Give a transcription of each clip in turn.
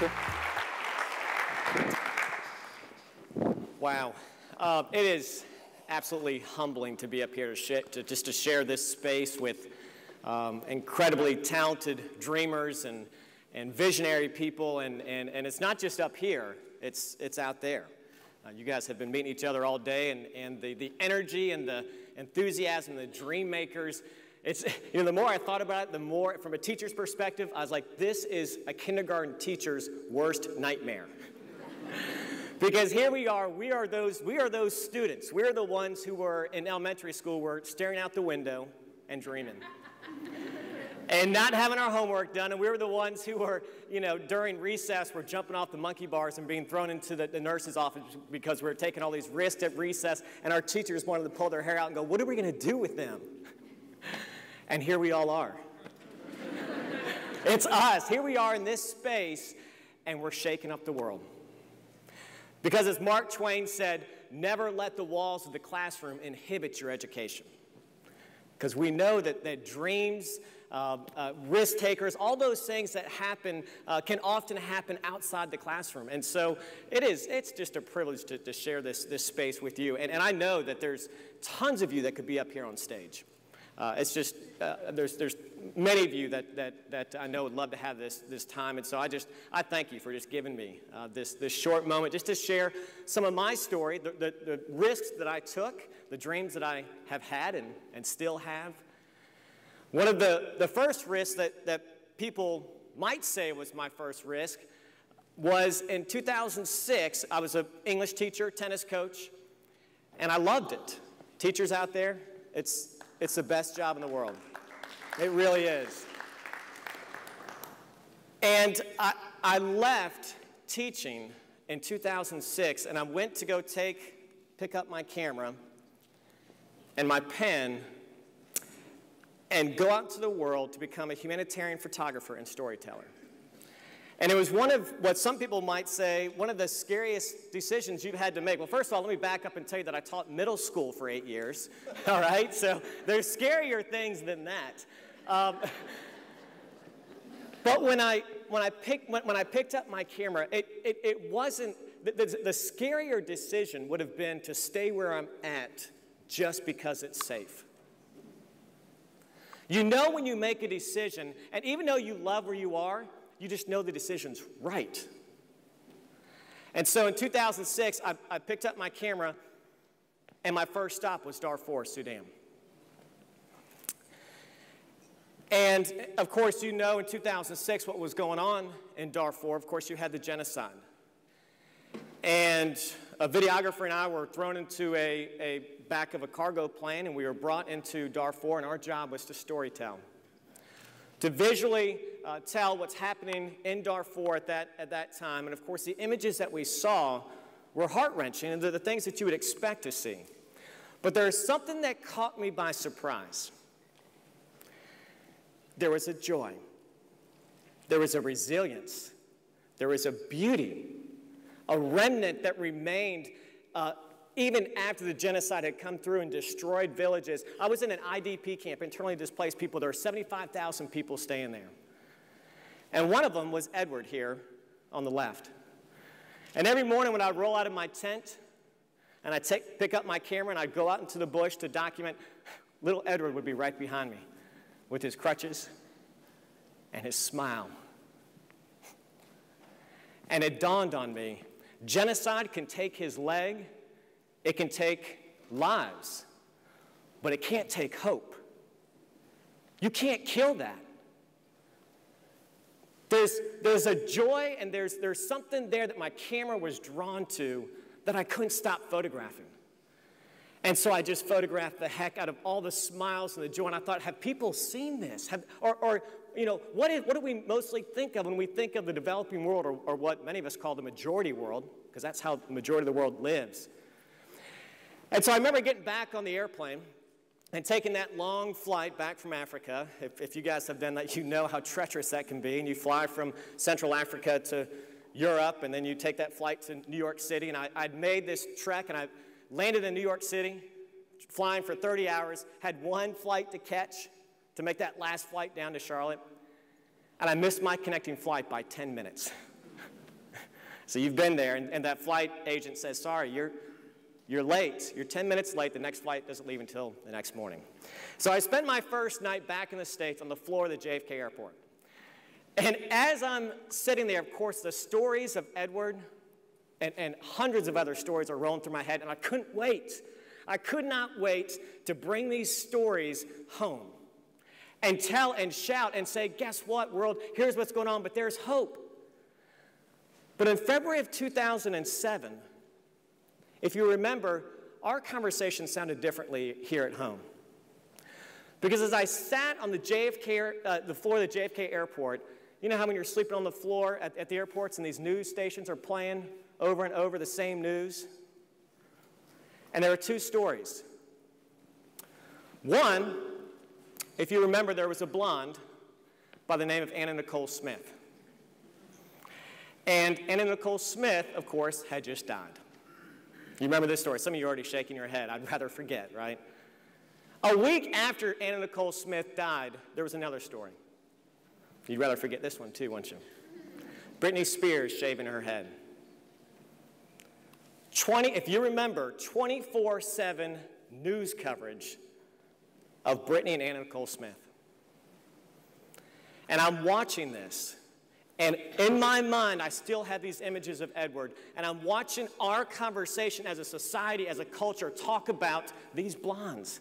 sir. Wow. It is absolutely humbling to be up here to share this space with incredibly talented dreamers and visionary people, and it's not just up here, it's out there. You guys have been meeting each other all day, and the energy and the enthusiasm, the dream makers, it's, you know, the more I thought about it, the more, from a teacher's perspective, I was like, this is a kindergarten teacher's worst nightmare. Because here we are those students. We're the ones who were in elementary school, were staring out the window and dreaming. And not having our homework done, and we were the ones who were, you know, during recess, were jumping off the monkey bars and being thrown into the nurse's office because we were taking all these risks at recess, and our teachers wanted to pull their hair out and go, what are we going to do with them? And here we all are. It's us. Here we are in this space, and we're shaking up the world. Because as Mark Twain said, never let the walls of the classroom inhibit your education. Because we know that dreams, risk takers, all those things that happen can often happen outside the classroom. And so it's just a privilege to share this space with you. And I know that there's tons of you that could be up here on stage. It's just, there's many of you that I know would love to have this time. And so I thank you for just giving me this short moment just to share some of my story, the risks that I took, the dreams that I have had and still have. One of the first risks that people might say was my first risk was in 2006. I was an English teacher, tennis coach, and I loved it. Teachers out there, it's the best job in the world. It really is. And I left teaching in 2006, and I went to go pick up my camera and my pen and go out into the world to become a humanitarian photographer and storyteller. And it was one of what some people might say, one of the scariest decisions you've had to make. Well, first of all, let me back up and tell you that I taught middle school for 8 years, all right? So there's scarier things than that. But when I picked up my camera, it wasn't, the scarier decision would have been to stay where I'm at just because it's safe. You know when you make a decision, and even though you love where you are, you just know the decision's right. And so in 2006, I picked up my camera, and my first stop was Darfur, Sudan. And of course, you know in 2006 what was going on in Darfur. Of course, you had the genocide. And a videographer and I were thrown into a back of a cargo plane, and we were brought into Darfur, and our job was to storytell. To visually tell what's happening in Darfur at that time. And of course, the images that we saw were heart-wrenching, and they're the things that you would expect to see. But there's something that caught me by surprise. There was a joy. There was a resilience. There was a beauty, a remnant that remained even after the genocide had come through and destroyed villages. I was in an IDP camp, internally displaced people. There were 75,000 people staying there. And one of them was Edward here on the left. And every morning when I'd roll out of my tent and I'd pick up my camera and I'd go out into the bush to document, little Edward would be right behind me with his crutches and his smile. And it dawned on me, genocide can take his leg, it can take lives, but it can't take hope. You can't kill that. There's a joy, and there's something there that my camera was drawn to that I couldn't stop photographing. And so I just photographed the heck out of all the smiles and the joy, and I thought, have people seen this? Or you know, what do we mostly think of when we think of the developing world, or what many of us call the majority world, because that's how the majority of the world lives. And so I remember getting back on the airplane and taking that long flight back from Africa. If you guys have done that, you know how treacherous that can be. And you fly from Central Africa to Europe, and then you take that flight to New York City. And I'd made this trek, and I landed in New York City, flying for 30 hours, had one flight to catch to make that last flight down to Charlotte. And I missed my connecting flight by 10 minutes. So you've been there, and that flight agent says, sorry, you're late. You're 10 minutes late. The next flight doesn't leave until the next morning. So I spent my first night back in the States on the floor of the JFK airport. And as I'm sitting there, of course, the stories of Edward and hundreds of other stories are rolling through my head, and I couldn't wait. I could not wait to bring these stories home and tell and shout and say, guess what, world? Here's what's going on, but there's hope. But in February of 2007, if you remember, our conversation sounded differently here at home. Because as I sat on the floor of the JFK airport, you know how when you're sleeping on the floor at the airports and these news stations are playing over and over the same news? And there are two stories. One, if you remember, there was a blonde by the name of Anna Nicole Smith. And Anna Nicole Smith, of course, had just died. You remember this story. Some of you are already shaking your head. I'd rather forget, right? A week after Anna Nicole Smith died, there was another story. You'd rather forget this one too, wouldn't you? Britney Spears shaving her head. If you remember, 24/7 news coverage of Britney and Anna Nicole Smith. And I'm watching this. And in my mind, I still have these images of Edward. And I'm watching our conversation as a society, as a culture, talk about these blondes.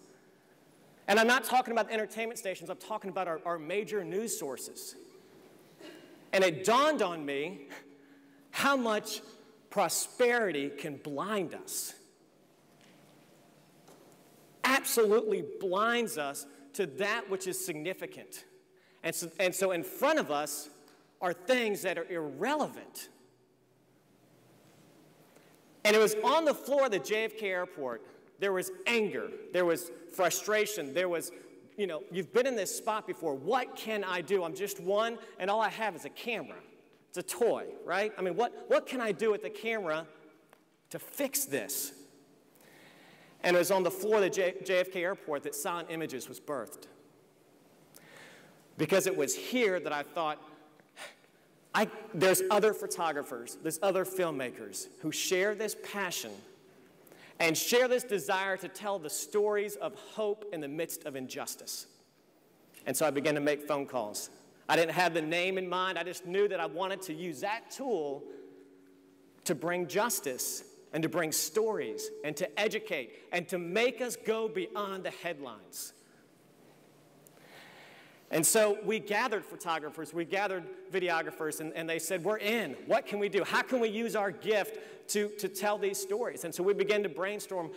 And I'm not talking about entertainment stations. I'm talking about our major news sources. And it dawned on me how much prosperity can blind us. Absolutely blinds us to that which is significant. And so in front of us are things that are irrelevant. And it was on the floor of the JFK airport. There was anger. There was frustration. There was, you've been in this spot before. What can I do? I'm just one, and all I have is a camera. It's a toy, right? I mean, what can I do with the camera to fix this? And it was on the floor of the JFK airport that Silent Images was birthed. Because it was here that I thought, there's other photographers, there's other filmmakers who share this passion and share this desire to tell the stories of hope in the midst of injustice. And so I began to make phone calls. I didn't have the name in mind. I just knew that I wanted to use that tool to bring justice and to bring stories and to educate and to make us go beyond the headlines. And so we gathered photographers, we gathered videographers, and they said, we're in. What can we do? How can we use our gift to tell these stories? And so we began to brainstorm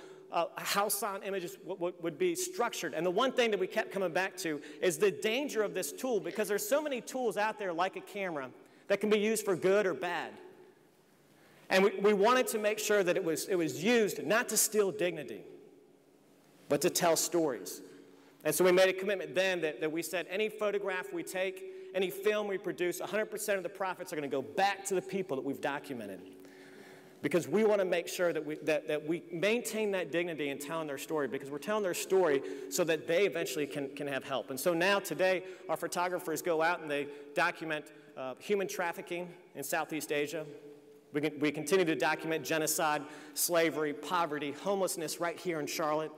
how Silent Images would be structured. And the one thing that we kept coming back to is the danger of this tool, because there's so many tools out there like a camera that can be used for good or bad. And we wanted to make sure that it was used not to steal dignity, but to tell stories. And so we made a commitment then that we said any photograph we take, any film we produce, 100% of the profits are going to go back to the people that we've documented. Because we want to make sure that we maintain that dignity in telling their story, because we're telling their story so that they eventually can have help. And so now today our photographers go out and they document human trafficking in Southeast Asia. We continue to document genocide, slavery, poverty, homelessness right here in Charlotte.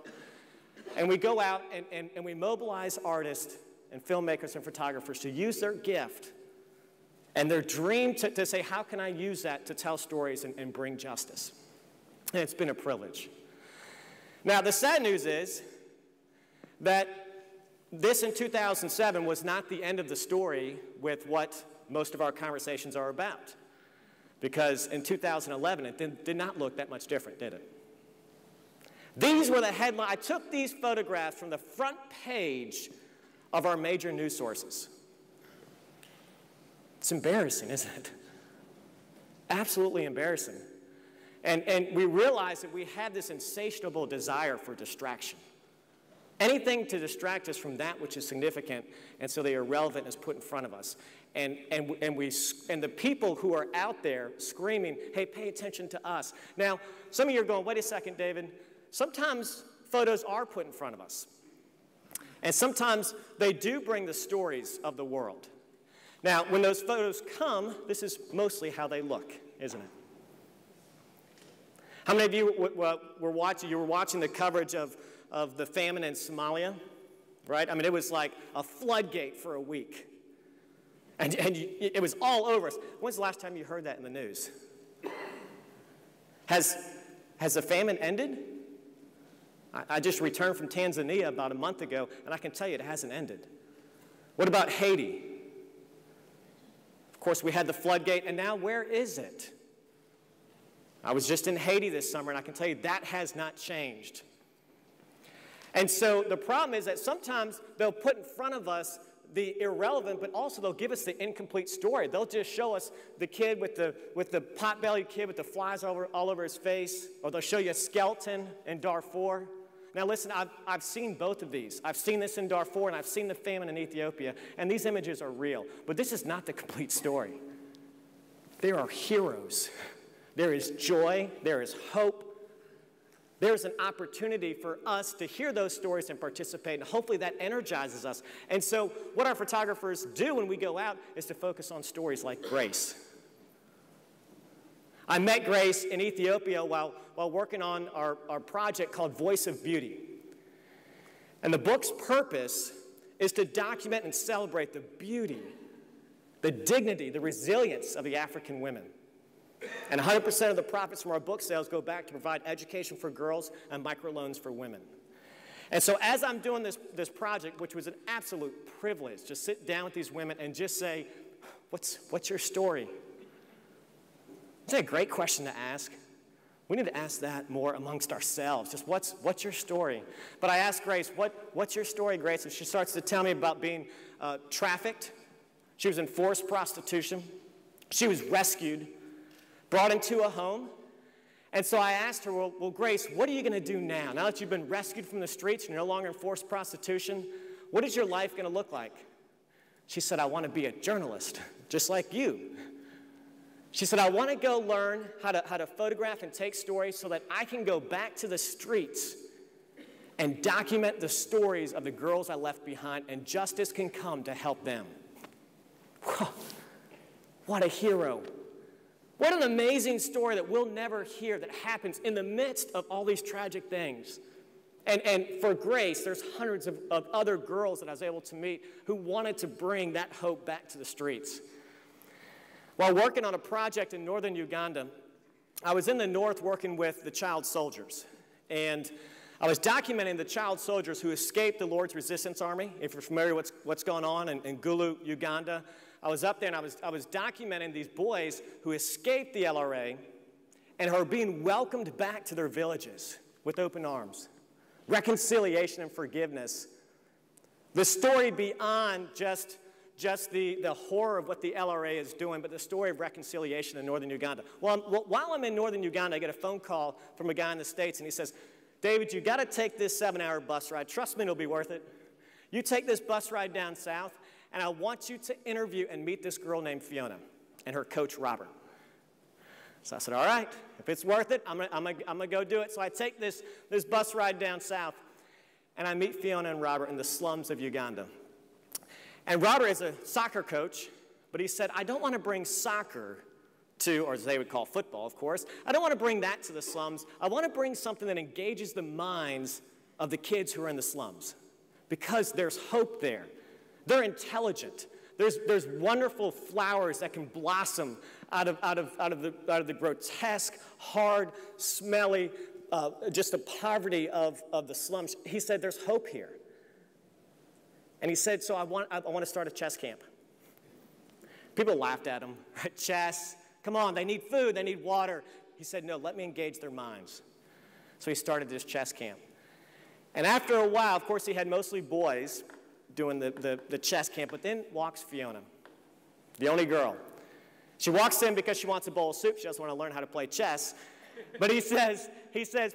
And we go out and we mobilize artists and filmmakers and photographers to use their gift and their dream to say, how can I use that to tell stories and bring justice? And it's been a privilege. Now, the sad news is that this in 2007 was not the end of the story with what most of our conversations are about. Because in 2011, it did not look that much different, did it? These were the headlines. I took these photographs from the front page of our major news sources. It's embarrassing, isn't it? Absolutely embarrassing. And we realized that we had this insatiable desire for distraction. Anything to distract us from that which is significant, and so the irrelevant is put in front of us. And the people who are out there screaming, hey, pay attention to us. Now, some of you are going, wait a second, David. Sometimes photos are put in front of us. And sometimes they do bring the stories of the world. Now, when those photos come, this is mostly how they look, isn't it? How many of you were watching the coverage of the famine in Somalia, right? I mean, it was like a floodgate for a week. And it was all over us. When's the last time you heard that in the news? Has the famine ended? I just returned from Tanzania about a month ago, and I can tell you it hasn't ended. What about Haiti? Of course, we had the floodgate, and now where is it? I was just in Haiti this summer, and I can tell you that has not changed. And so the problem is that sometimes they'll put in front of us the irrelevant, but also they'll give us the incomplete story. They'll just show us the kid with the pot-bellied kid with the flies all over his face, or they'll show you a skeleton in Darfur. Now listen, I've seen both of these. I've seen this in Darfur, and I've seen the famine in Ethiopia, and these images are real. But this is not the complete story. There are heroes. There is joy. There is hope. There's an opportunity for us to hear those stories and participate, and hopefully that energizes us. And so what our photographers do when we go out is to focus on stories like Grace. I met Grace in Ethiopia while working on our project called Voice of Beauty. And the book's purpose is to document and celebrate the beauty, the dignity, the resilience of the African women. And 100% of the profits from our book sales go back to provide education for girls and microloans for women. And so as I'm doing this project, which was an absolute privilege, to sit down with these women and just say, what's your story? Isn't that a great question to ask? We need to ask that more amongst ourselves. Just what's your story? But I asked Grace, what's your story, Grace? And she starts to tell me about being trafficked. She was in forced prostitution. She was rescued, brought into a home. And so I asked her, well, Grace, what are you going to do now? Now that you've been rescued from the streets and you're no longer in forced prostitution, what is your life going to look like? She said, I want to be a journalist, just like you. She said, I want to go learn how to photograph and take stories so that I can go back to the streets and document the stories of the girls I left behind, and justice can come to help them. Whew. What a hero. What an amazing story that we'll never hear that happens in the midst of all these tragic things. And for Grace, there's hundreds of other girls that I was able to meet who wanted to bring that hope back to the streets. While working on a project in northern Uganda, I was in the north working with the child soldiers. And I was documenting the child soldiers who escaped the Lord's Resistance Army. If you're familiar with what's going on in Gulu, Uganda, I was up there and I was documenting these boys who escaped the LRA and are being welcomed back to their villages with open arms. Reconciliation and forgiveness. The story beyond just the horror of what the LRA is doing, but the story of reconciliation in northern Uganda. Well, while I'm in northern Uganda, I get a phone call from a guy in the States, and he says, David, you got to take this 7-hour bus ride. Trust me, it'll be worth it. You take this bus ride down south, and I want you to interview and meet this girl named Fiona and her coach, Robert. So I said, all right, if it's worth it, I'm gonna go do it. So I take this bus ride down south, and I meet Fiona and Robert in the slums of Uganda. And Robert is a soccer coach, but he said, I don't want to bring soccer to, or as they would call football, of course, I don't want to bring that to the slums. I want to bring something that engages the minds of the kids who are in the slums, because there's hope there. They're intelligent. There's wonderful flowers that can blossom out of the grotesque, hard, smelly, just the poverty of the slums. He said, there's hope here. And he said, so I want to start a chess camp. People laughed at him. Chess, come on, they need food, they need water. He said, no, let me engage their minds. So he started this chess camp. And after a while, of course, he had mostly boys doing the chess camp, but then walks Fiona, the only girl. She walks in because she wants a bowl of soup. She doesn't want to learn how to play chess. But he says,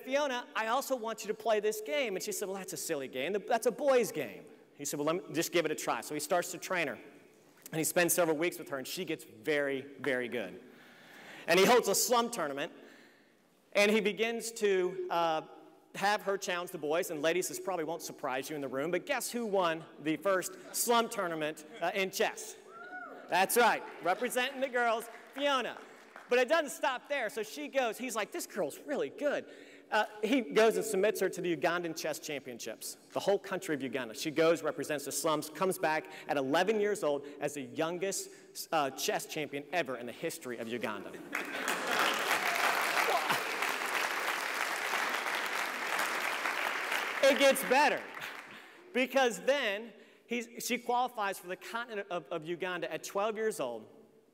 Fiona, I also want you to play this game. And she said, well, that's a silly game. That's a boys' game. He said, well, let me just give it a try. So he starts to train her. And he spends several weeks with her, and she gets very, very good. And he holds a slum tournament, and he begins to have her challenge the boys. And ladies, this probably won't surprise you in the room, but guess who won the first slum tournament in chess? That's right, representing the girls, Fiona. But it doesn't stop there. So she goes, he's like, this girl's really good. He goes and submits her to the Ugandan chess championships, the whole country of Uganda. She goes, represents the slums, comes back at 11 years old as the youngest chess champion ever in the history of Uganda. It gets better, because then she qualifies for the continent of Uganda at 12 years old.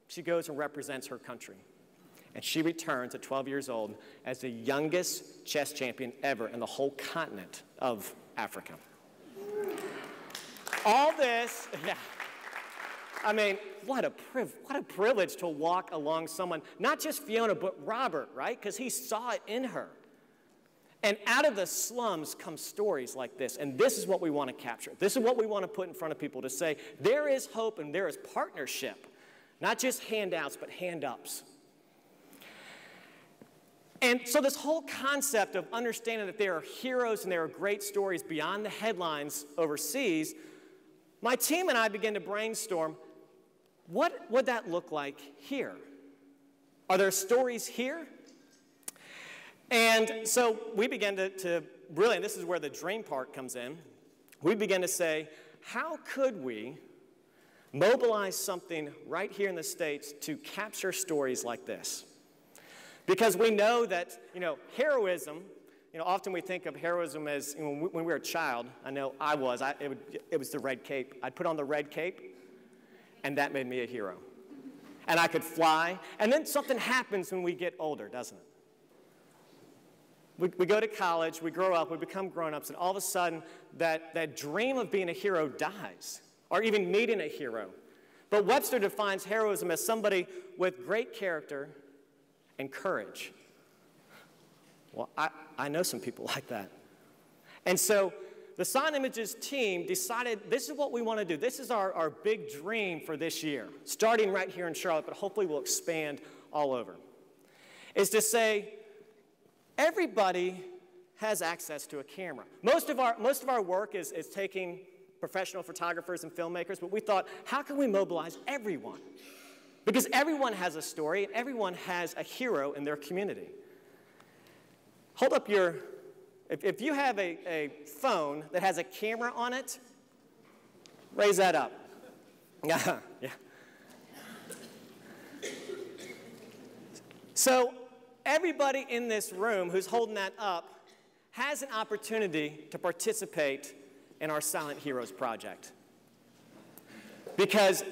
She goes and represents her country. And she returns at 12 years old as the youngest chess champion ever in the whole continent of Africa. All this, yeah. I mean, what a privilege to walk along someone, not just Fiona, but Robert, right? Because he saw it in her. And out of the slums come stories like this, and this is what we want to capture. This is what we want to put in front of people, to say there is hope and there is partnership, not just handouts, but hand-ups. And so this whole concept of understanding that there are heroes and there are great stories beyond the headlines overseas, my team and I began to brainstorm, what would that look like here? Are there stories here? And so we began to really, and this is where the dream part comes in, we began to say, how could we mobilize something right here in the States to capture stories like this? Because we know that, heroism, often we think of heroism as, when we were a child, I know I was, it was the red cape. I'd put on the red cape, and that made me a hero. And I could fly, and then something happens when we get older, doesn't it? We go to college, we grow up, we become grown-ups, and all of a sudden, that dream of being a hero dies, or even meeting a hero. But Webster defines heroism as somebody with great character and courage. Well, I know some people like that. And so the Sign Images team decided this is what we want to do. This is our big dream for this year, starting right here in Charlotte, but hopefully we'll expand all over, is to say, everybody has access to a camera. Most of our work is taking professional photographers and filmmakers, but we thought, how can we mobilize everyone? Because everyone has a story, and everyone has a hero in their community. Hold up if you have a phone that has a camera on it, raise that up. Yeah. So everybody in this room who's holding that up has an opportunity to participate in our Silent Heroes project. Because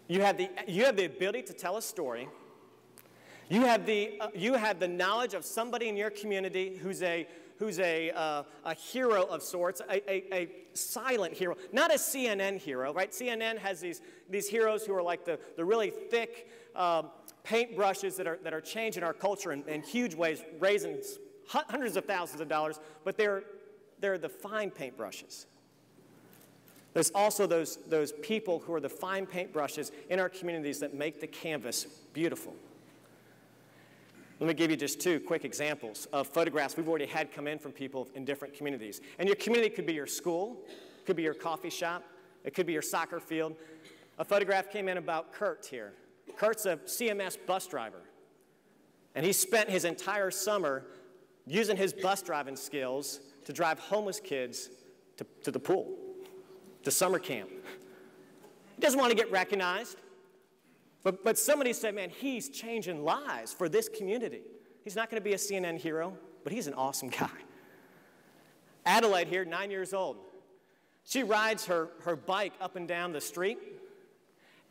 you have the ability to tell a story. You have the knowledge of somebody in your community who's a hero of sorts, a silent hero, not a CNN hero, right? CNN has these heroes who are like the really thick paintbrushes that are changing our culture in huge ways, raising hundreds of thousands of dollars, but they're the fine paintbrushes. There's also those people who are the fine paintbrushes in our communities that make the canvas beautiful. Let me give you just two quick examples of photographs we've already had come in from people in different communities. And your community could be your school, could be your coffee shop, it could be your soccer field. A photograph came in about Kurt here. Kurt's a CMS bus driver. And he spent his entire summer using his bus driving skills to drive homeless kids to the pool, to summer camp. He doesn't want to get recognized. But somebody said, man, he's changing lives for this community. He's not going to be a CNN hero, but he's an awesome guy. Adelaide here, 9 years old. She rides her bike up and down the street.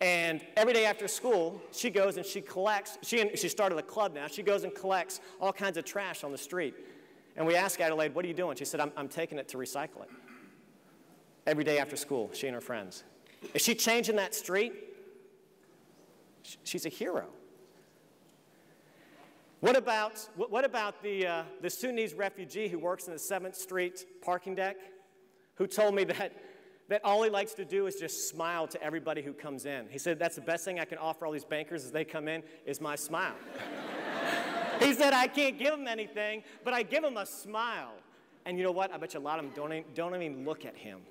And every day after school, she goes and she collects. She started a club now. She goes and collects all kinds of trash on the street. And we asked Adelaide, what are you doing? She said, I'm taking it to recycle it. Every day after school, she and her friends. Is she changing that street? She's a hero. What about the Sudanese refugee who works in the 7th Street parking deck, who told me that all he likes to do is just smile to everybody who comes in? He said, that's the best thing I can offer all these bankers as they come in is my smile. He said, I can't give them anything, but I give them a smile. And you know what? I bet you a lot of them don't even look at him.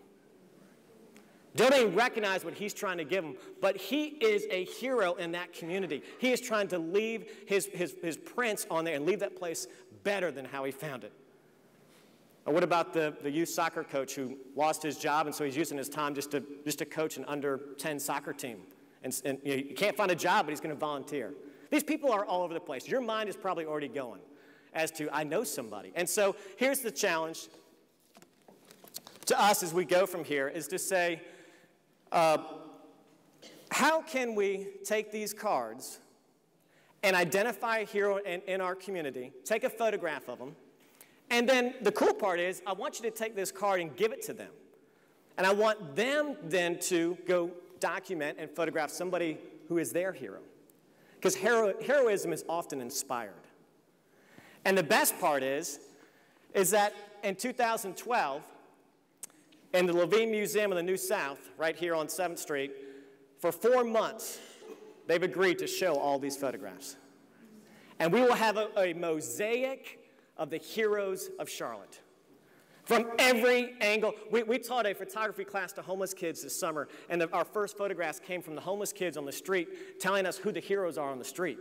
Don't even recognize what he's trying to give them, but he is a hero in that community. He is trying to leave his prints on there and leave that place better than how he found it. Or what about the youth soccer coach who lost his job, and so he's using his time just to coach an under-10 soccer team? And you know, you can't find a job, but he's going to volunteer. These people are all over the place. Your mind is probably already going as to, I know somebody. And so here's the challenge to us as we go from here, is to say, how can we take these cards and identify a hero in our community, take a photograph of them, and then the cool part is, I want you to take this card and give it to them. And I want them then to go document and photograph somebody who is their hero. Because heroism is often inspired. And the best part is that in 2012, in the Levine Museum of the New South, right here on 7th Street, for 4 months, they've agreed to show all these photographs. And we will have a mosaic of the heroes of Charlotte. From every angle. We taught a photography class to homeless kids this summer, and our first photographs came from the homeless kids on the street telling us who the heroes are on the street.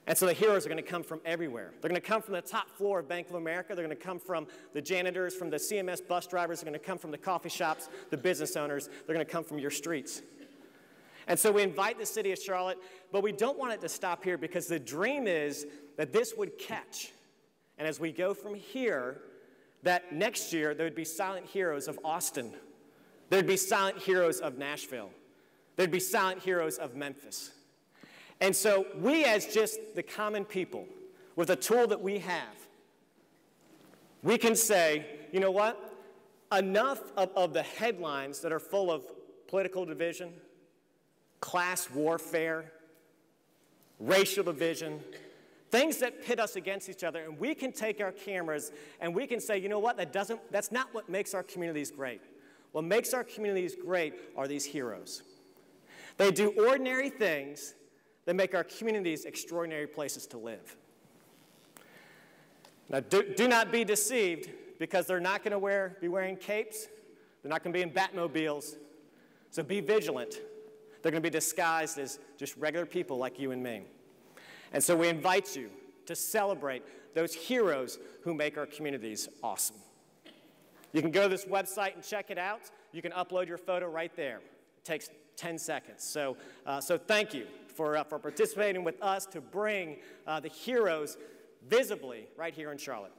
And so the heroes are going to come from everywhere. They're going to come from the top floor of Bank of America. They're going to come from the janitors, from the CMS bus drivers. They're going to come from the coffee shops, the business owners. They're going to come from your streets. And so we invite the city of Charlotte, but we don't want it to stop here, because the dream is that this would catch. And as we go from here, that next year there would be silent heroes of Austin. There'd be silent heroes of Nashville. There'd be silent heroes of Memphis. And so we, as just the common people, with a tool that we have, we can say, you know what? Enough of the headlines that are full of political division, class warfare, racial division, things that pit us against each other, and we can take our cameras and we can say, you know what, that's not what makes our communities great. What makes our communities great are these heroes. They do ordinary things that make our communities extraordinary places to live. Now, do not be deceived, because they're not going to be wearing capes. They're not going to be in Batmobiles. So be vigilant. They're going to be disguised as just regular people like you and me. And so we invite you to celebrate those heroes who make our communities awesome. You can go to this website and check it out. You can upload your photo right there. It takes 10 seconds. So thank you for participating with us to bring the heroes visibly right here in Charlotte.